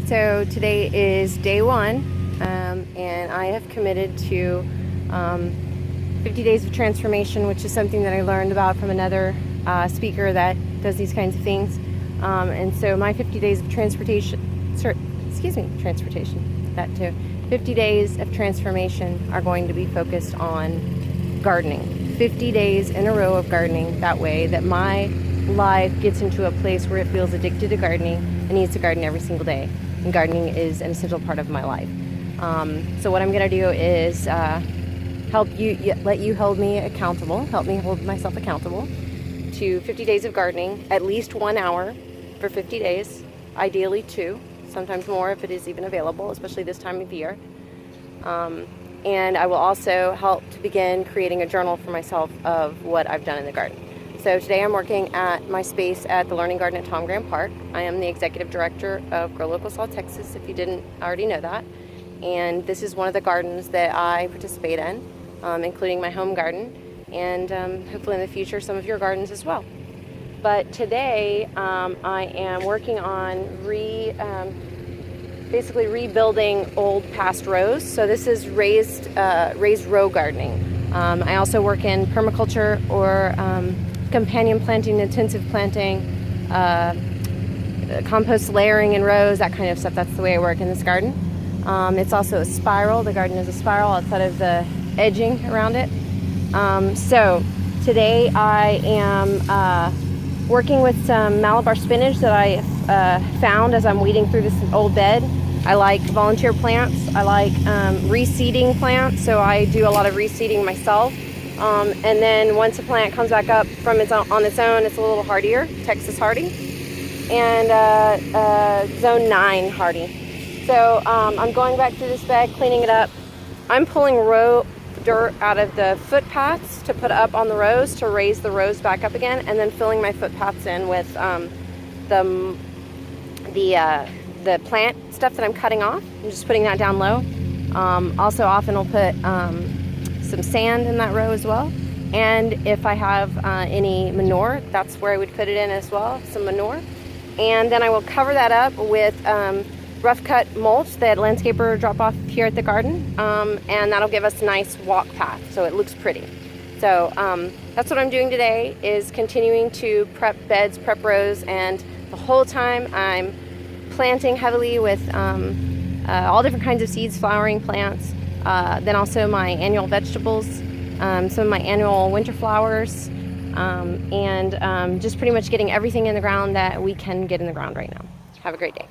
So today is day one, and I have committed to 50 days of transformation, which is something that I learned about from another speaker that does these kinds of things. And so my 50 days of transportation, that too. 50 days of transformation are going to be focused on gardening. 50 days in a row of gardening, that way that my life gets into a place where it feels addicted to gardening and needs to garden every single day. And gardening is an essential part of my life. So what I'm going to do is let you hold me accountable, help me hold myself accountable to 50 days of gardening, at least 1 hour for 50 days, ideally 2, sometimes more if it is even available, especially this time of year. And I will also help to begin creating a journal for myself of what I've done in the garden. So today I'm working at my space at the Learning Garden at Tom Graham Park. I am the executive director of Grow Local South Texas, if you didn't already know that. And this is one of the gardens that I participate in, including my home garden, and hopefully in the future some of your gardens as well. But today I am working on basically rebuilding old past rows. So this is raised row gardening. I also work in permaculture or companion planting, intensive planting, compost layering in rows, that kind of stuff. That's the way I work in this garden. It's also a spiral. The garden is a spiral outside of the edging around it. So today I am working with some Malabar spinach that I found as I'm weeding through this old bed. I like volunteer plants. I like reseeding plants, so I do a lot of reseeding myself. And then once a plant comes back up from on its own, it's a little hardier, Texas hardy, and zone 9 hardy. So I'm going back through this bed, cleaning it up. I'm pulling dirt out of the footpaths to put up on the rows to raise the rows back up again, and then filling my footpaths in with the plant stuff that I'm cutting off. I'm just putting that down low. Also often I'll put some sand in that row as well. And if I have any manure, that's where I would put it in as well, some manure. And then I will cover that up with rough cut mulch that landscaper drop off here at the garden. And that'll give us a nice walk path so it looks pretty. So that's what I'm doing today, is continuing to prep beds, prep rows, and the whole time I'm planting heavily with all different kinds of seeds, flowering plants, then also my annual vegetables, some of my annual winter flowers, and just pretty much getting everything in the ground that we can get in the ground right now. Have a great day.